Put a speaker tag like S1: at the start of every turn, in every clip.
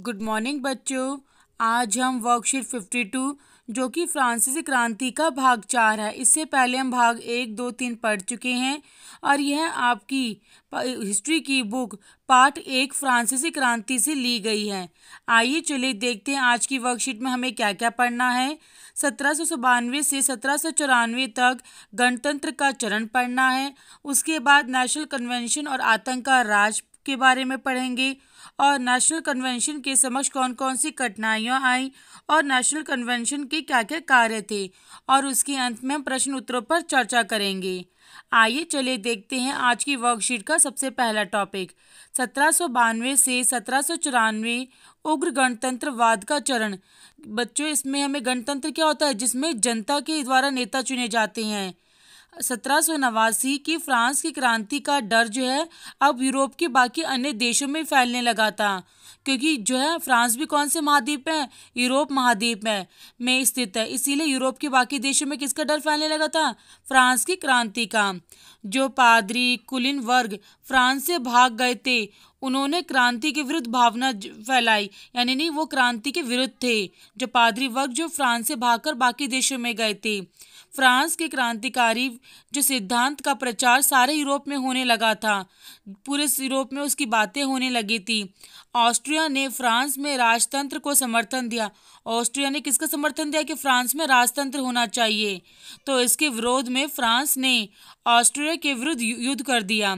S1: Good morning बच्चों। आज हम वर्कशीट 52 जो कि फ्रांसीसी क्रांति का भाग 4 है। इससे पहले हम भाग 1, 2, 3 पढ़ चुके हैं और यह आपकी हिस्ट्री की बुक पार्ट 1 फ्रांसीसी क्रांति से ली गई है। आइए चलिए देखते हैं आज की वर्कशीट में हमें क्या क्या पढ़ना है। 1792 से 1794 तक गणतंत्र का चरण पढ़ना है। उसके बाद नेशनल कन्वेंशन और आतंक का राज के बारे में पढ़ेंगे और नेशनल कन्वेंशन के समक्ष कौन कौन सी कठिनाइयाँ आई और नेशनल कन्वेंशन के क्या क्या कार्य थे, और उसके अंत में हम प्रश्न उत्तरों पर चर्चा करेंगे। आइए चलिए देखते हैं आज की वर्कशीट का सबसे पहला टॉपिक 1792 से 1794 उग्र गणतंत्रवाद का चरण। बच्चों, इसमें हमें गणतंत्र क्या होता है, जिसमें जनता के द्वारा नेता चुने जाते हैं। 1789 की फ्रांस की क्रांति का डर जो है अब यूरोप के बाकी अन्य देशों में फैलने लगा था, क्योंकि जो है फ्रांस भी कौन से महाद्वीप है, यूरोप महाद्वीप में स्थित है। इसीलिए यूरोप के बाकी देशों में किसका डर फैलने लगा था, फ्रांस की क्रांति का। जो पादरी कुलीन वर्ग फ्रांस से भाग गए थे, उन्होंने क्रांति के विरुद्ध भावना फैलाई, यानी नहीं, वो क्रांति के विरुद्ध थे। जो पादरी वर्ग जो फ्रांस से भागकर बाकी देशों में गए थे। फ्रांस के क्रांतिकारी जो सिद्धांत का प्रचार सारे यूरोप में होने लगा था, पूरे यूरोप में उसकी बातें होने लगी थी। ऑस्ट्रिया ने फ्रांस में राजतंत्र को समर्थन दिया। ऑस्ट्रिया ने किसका समर्थन दिया कि फ्रांस में राजतंत्र होना चाहिए। तो इसके विरोध में फ्रांस ने ऑस्ट्रिया के विरुद्ध युद्ध कर दिया।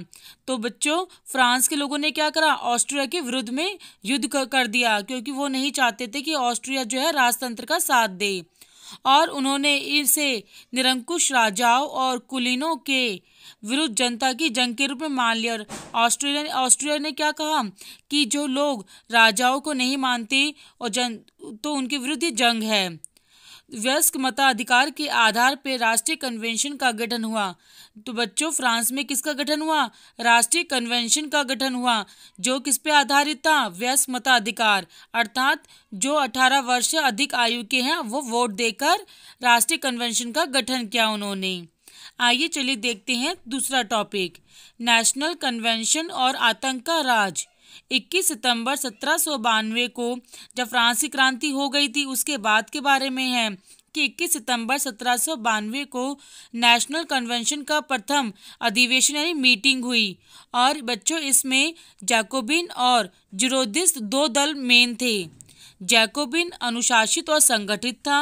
S1: तो बच्चों, फ्रांस के लोगों ने क्या करा, ऑस्ट्रिया के विरुद्ध में युद्ध कर दिया, क्योंकि वो नहीं चाहते थे कि ऑस्ट्रिया जो है राजतंत्र का साथ दे। और उन्होंने इसे निरंकुश राजाओं और कुलीनों के विरुद्ध जनता की जंग के रूप में मान लिया। और ऑस्ट्रिया ने क्या कहा कि जो लोग राजाओं को नहीं मानते और तो उनके विरुद्ध ये जंग है। वयस्क मताधिकार के आधार पर राष्ट्रीय कन्वेंशन का गठन हुआ। तो बच्चों, फ्रांस में किसका गठन हुआ, राष्ट्रीय कन्वेंशन का गठन हुआ, जो किस पे आधारित था, वयस्क मताधिकार, अर्थात जो 18 वर्ष से अधिक आयु के हैं वो वोट देकर राष्ट्रीय कन्वेंशन का गठन किया उन्होंने। आइए चलिए देखते हैं दूसरा टॉपिक, नेशनल कन्वेंशन और आतंक का राज। 21 सितंबर 1792 को जब फ्रांसी क्रांति हो गई थी, उसके बाद के बारे में है कि 21 सितंबर 1792 को नेशनल कन्वेंशन का प्रथम अधिवेशन यानी मीटिंग हुई। और बच्चों, इसमें जैकोबिन और जिरोदिस्ट दो दल मेन थे। जैकोबिन अनुशासित और संगठित था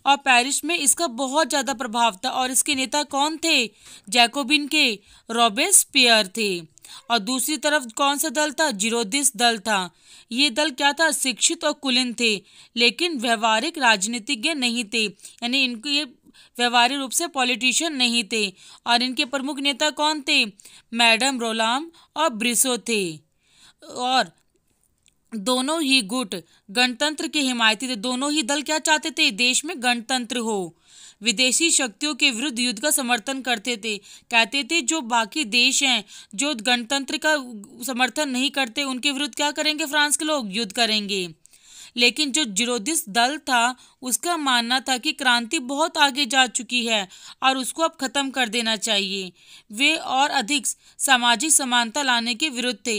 S1: और पेरिस में इसका बहुत ज़्यादा प्रभाव था। और इसके नेता कौन थे, जैकोबिन के रॉबेस्पियर थे। और दूसरी तरफ कौन सा दल था, जिरोदिस्ट दल था। ये दल क्या था, शिक्षित और कुलीन थे, लेकिन व्यवहारिक राजनीतिज्ञ नहीं थे, यानी इनको ये व्यवहारिक रूप से पॉलिटिशियन नहीं थे। और इनके प्रमुख नेता कौन थे, मैडम रोलाम और ब्रिसो थे। और दोनों ही गुट गणतंत्र के हिमायती थे। दोनों ही दल क्या चाहते थे, देश में गणतंत्र हो। विदेशी शक्तियों के विरुद्ध युद्ध का समर्थन करते थे। कहते थे जो बाकी देश हैं जो गणतंत्र का समर्थन नहीं करते, उनके विरुद्ध क्या करेंगे, फ्रांस के लोग युद्ध करेंगे। लेकिन जो जिरोदिस्ट दल था, उसका मानना था कि क्रांति बहुत आगे जा चुकी है और उसको अब खत्म कर देना चाहिए। वे और अधिक सामाजिक समानता लाने के विरुद्ध थे।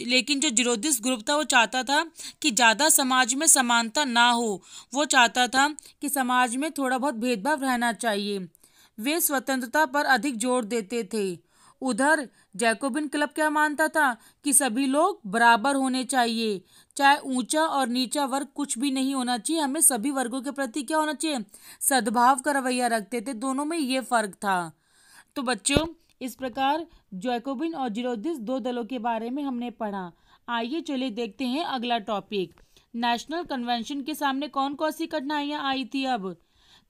S1: लेकिन जो जिरोदिस्ट ग्रुप था वो चाहता था कि ज़्यादा समाज में समानता ना हो। वो चाहता था कि समाज में थोड़ा बहुत भेदभाव रहना चाहिए। वे स्वतंत्रता पर अधिक जोर देते थे। उधर जैकोबिन क्लब क्या मानता था कि सभी लोग बराबर होने चाहिए, चाहे ऊंचा और नीचा वर्ग कुछ भी नहीं होना चाहिए, हमें सभी वर्गों के प्रति क्या होना चाहिए, सद्भाव का रवैया रखते थे। दोनों में ये फर्क था। तो बच्चों, इस प्रकार जैकोबिन और जिरोदिस्ट दो दलों के बारे में हमने पढ़ा। आइए चलिए देखते हैं अगला टॉपिक, नेशनल कन्वेंशन के सामने कौन कौन सी कठिनाइयाँ आई थी। अब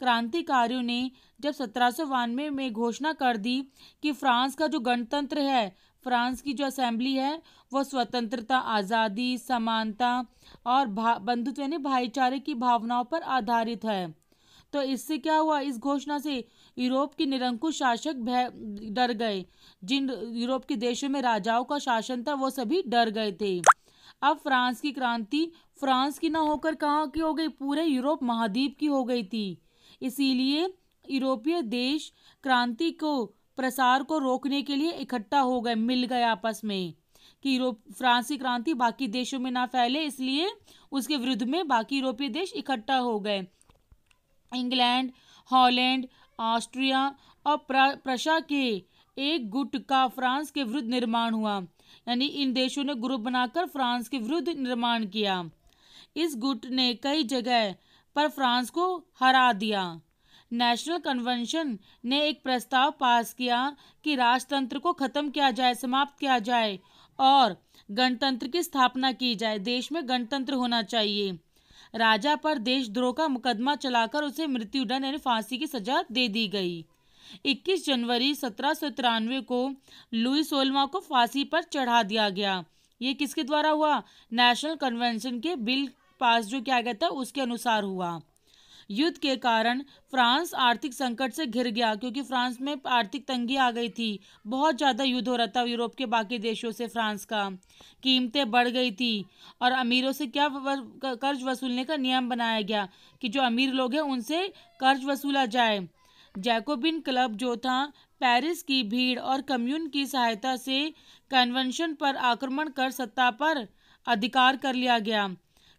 S1: क्रांतिकारियों ने जब 1792 में घोषणा कर दी कि फ्रांस का जो गणतंत्र है, फ्रांस की जो असेंबली है, वो स्वतंत्रता, आज़ादी, समानता और बंधुत्व यानी भाईचारे की भावनाओं पर आधारित है। तो इससे क्या हुआ, इस घोषणा से यूरोप के निरंकुश शासक डर गए। जिन यूरोप के देशों में राजाओं का शासन था, वो सभी डर गए थे। अब फ्रांस की क्रांति फ्रांस की ना होकर कहाँ की हो गई, पूरे यूरोप महाद्वीप की हो गई थी। इसीलिए यूरोपीय देश क्रांति को प्रसार को रोकने के लिए इकट्ठा हो गए, मिल गए आपस में कि फ्रांस की क्रांति बाकी देशों में ना फैले, इसलिए उसके विरुद्ध में बाकी यूरोपीय देश इकट्ठा हो गए। इंग्लैंड, हॉलैंड, ऑस्ट्रिया और प्रशा के एक गुट का फ्रांस के विरुद्ध निर्माण हुआ। यानी इन देशों ने ग्रुप बनाकर फ्रांस के विरुद्ध निर्माण किया। इस गुट ने कई जगह पर फ्रांस को हरा दिया। नेशनल कन्वेंशन ने एक प्रस्ताव पास किया कि राजतंत्र को खत्म किया जाए, समाप्त किया जाए और गणतंत्र की स्थापना की जाए। देश में गणतंत्र होना चाहिए। राजा पर देशद्रोह का मुकदमा चलाकर उसे मृत्युदंड यानी फांसी की सजा दे दी गई। 21 जनवरी 1793 को लुई 16वां को फांसी पर चढ़ा दिया गया। ये किसके द्वारा हुआ? नेशनल कन्वेंशन के बिल पास जो किया गया था उसके अनुसार हुआ। युद्ध के कारण फ्रांस आर्थिक संकट से घिर गया, क्योंकि फ्रांस में आर्थिक तंगी आ गई थी। बहुत ज़्यादा युद्ध हो रहा था यूरोप के बाकी देशों से फ्रांस का। कीमतें बढ़ गई थी और अमीरों से क्या कर्ज वसूलने का नियम बनाया गया कि जो अमीर लोग हैं उनसे कर्ज वसूला जाए। जैकोबिन क्लब जो था, पेरिस की भीड़ और कम्यून की सहायता से कन्वेंशन पर आक्रमण कर सत्ता पर अधिकार कर लिया गया।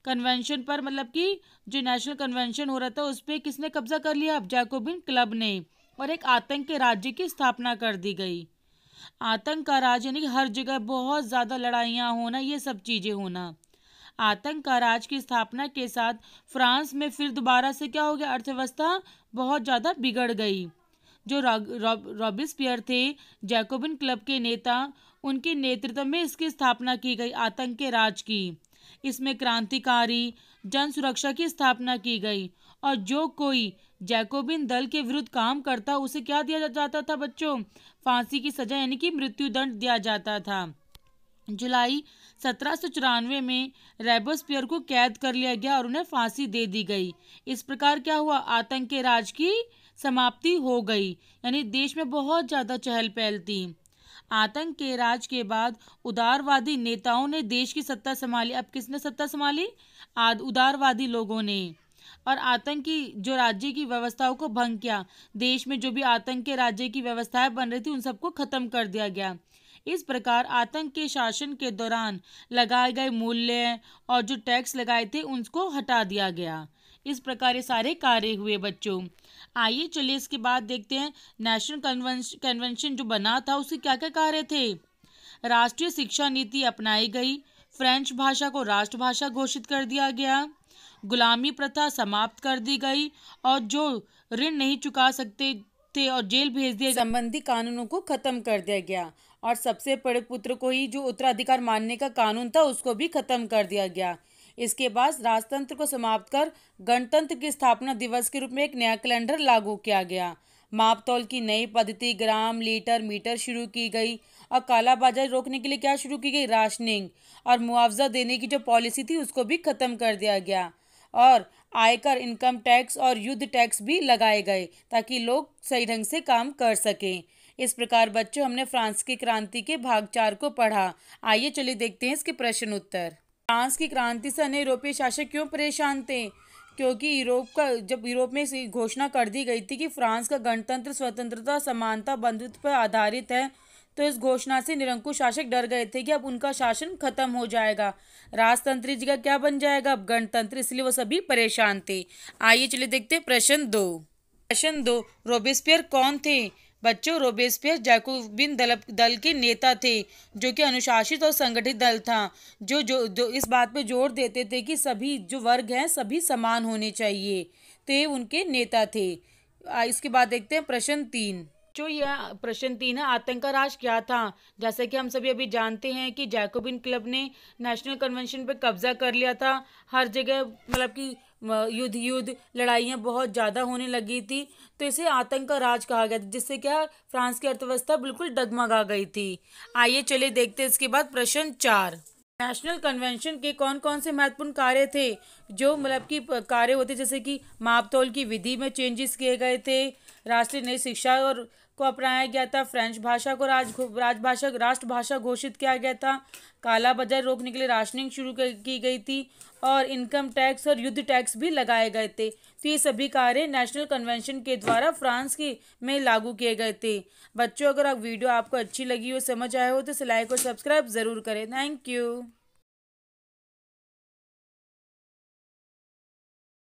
S1: कन्वेंशन पर मतलब कि जो नेशनल कन्वेंशन हो रहा था उस पर किसने कब्जा कर लिया? अब जैकोबिन क्लब ने। और एक आतंक के राज्य की स्थापना कर दी गई। आतंक का राज यानी कि हर जगह बहुत ज़्यादा लड़ाइयाँ होना, ये सब चीज़ें होना। आतंक का राज की स्थापना के साथ फ्रांस में फिर दोबारा से क्या हो गया? अर्थव्यवस्था बहुत ज़्यादा बिगड़ गई। जो रॉबिस्पियर थे, जैकोबिन क्लब के नेता, उनके नेतृत्व में इसकी स्थापना की गई आतंक के राज की। इसमें क्रांतिकारी जन सुरक्षा की स्थापना की गई और जो कोई जैकोबिन दल के विरुद्ध काम करता उसे क्या दिया जाता था बच्चों? फांसी की सजा यानी कि मृत्युदंड दिया जाता था। जुलाई 1794 में रॉबिस्पियर को कैद कर लिया गया और उन्हें फांसी दे दी गई। इस प्रकार क्या हुआ? आतंक के राज की समाप्ति हो गई। यानी देश में बहुत ज़्यादा चहल पहल थी। आतंक के राज के बाद उदारवादी नेताओं ने देश की सत्ता संभाली। अब किसने सत्ता संभाली? उदारवादी लोगों ने। और आतंक की जो राज्य की व्यवस्थाओं को भंग किया। देश में जो भी आतंक के राज्य की व्यवस्थाएं बन रही थी उन सबको खत्म कर दिया गया। इस प्रकार आतंक के शासन के दौरान लगाए गए मूल्य और जो टैक्स लगाए थे उनको हटा दिया गया। इस प्रकार ये सारे कार्य हुए बच्चों। आइए चलिए इसके बाद देखते हैं नेशनल कन्वेंशन जो बना था उसके क्या क्या कार्य थे। राष्ट्रीय शिक्षा नीति अपनाई गई। फ्रेंच भाषा को राष्ट्रभाषा घोषित कर दिया गया। गुलामी प्रथा समाप्त कर दी गई और जो ऋण नहीं चुका सकते थे और जेल भेज दिए संबंधी कानूनों को खत्म कर दिया गया। और सबसे बड़े पुत्र को ही जो उत्तराधिकार मानने का कानून था उसको भी खत्म कर दिया गया। इसके बाद राजतंत्र को समाप्त कर गणतंत्र की स्थापना दिवस के रूप में एक नया कैलेंडर लागू किया गया। मापतौल की नई पद्धति ग्राम, लीटर, मीटर शुरू की गई और कालाबाजारी रोकने के लिए क्या शुरू की गई? राशनिंग। और मुआवजा देने की जो पॉलिसी थी उसको भी खत्म कर दिया गया। और आयकर, इनकम टैक्स और युद्ध टैक्स भी लगाए गए ताकि लोग सही ढंग से काम कर सकें। इस प्रकार बच्चों हमने फ्रांस की क्रांति के भाग 4 को पढ़ा। आइए चलिए देखते हैं इसके प्रश्न उत्तर। फ्रांस की क्रांति से अन्य यूरोपीय शासक क्यों परेशान थे? क्योंकि जब यूरोप में इस घोषणा कर दी गई थी कि फ्रांस का गणतंत्र स्वतंत्रता, समानता, बंधुत्व पर आधारित है, तो इस घोषणा से निरंकुश शासक डर गए थे कि अब उनका शासन खत्म हो जाएगा। राजतंत्र की जगह क्या बन जाएगा? अब गणतंत्र। इसलिए वो सभी परेशान थे। आइए चलिए देखते हैं प्रश्न 2। प्रश्न 2, रोबेस्पियर कौन थे? बच्चों, रोबेस्पियर जैकोबिन दल के नेता थे जो कि अनुशासित और संगठित दल था, जो इस बात पे जोर देते थे कि सभी जो वर्ग हैं सभी समान होने चाहिए। तो ये उनके नेता थे। इसके बाद देखते हैं प्रश्न 3। जो यह प्रश्न 3 है, आतंक का राज क्या था? जैसे कि हम सभी अभी जानते हैं कि जैकोबिन क्लब ने नेशनल कन्वेंशन पर कब्जा कर लिया था। हर जगह मतलब कि युद्ध लड़ाइयाँ बहुत ज़्यादा होने लगी थी, तो इसे आतंक का राज कहा गया, जिससे क्या फ्रांस की अर्थव्यवस्था बिल्कुल डगमगा गई थी। आइए चलिए देखते हैं इसके बाद प्रश्न 4। नेशनल कन्वेंशन के कौन कौन से महत्वपूर्ण कार्य थे? जो मतलब कि कार्य होते जैसे कि मापतौल की विधि में चेंजेस किए गए थे, राष्ट्रीय नई शिक्षा और को अपनाया गया था। फ्रेंच भाषा को राष्ट्रभाषा घोषित किया गया था। काला बाजार रोकने के लिए राशनिंग शुरू की गई थी और इनकम टैक्स और युद्ध टैक्स भी लगाए गए थे। तो ये सभी कार्य नेशनल कन्वेंशन के द्वारा फ्रांस की में लागू किए गए थे। बच्चों, अगर वीडियो आपको अच्छी लगी हो, समझ आए हो, तो इसे लाइक और सब्सक्राइब ज़रूर करें। Thank you.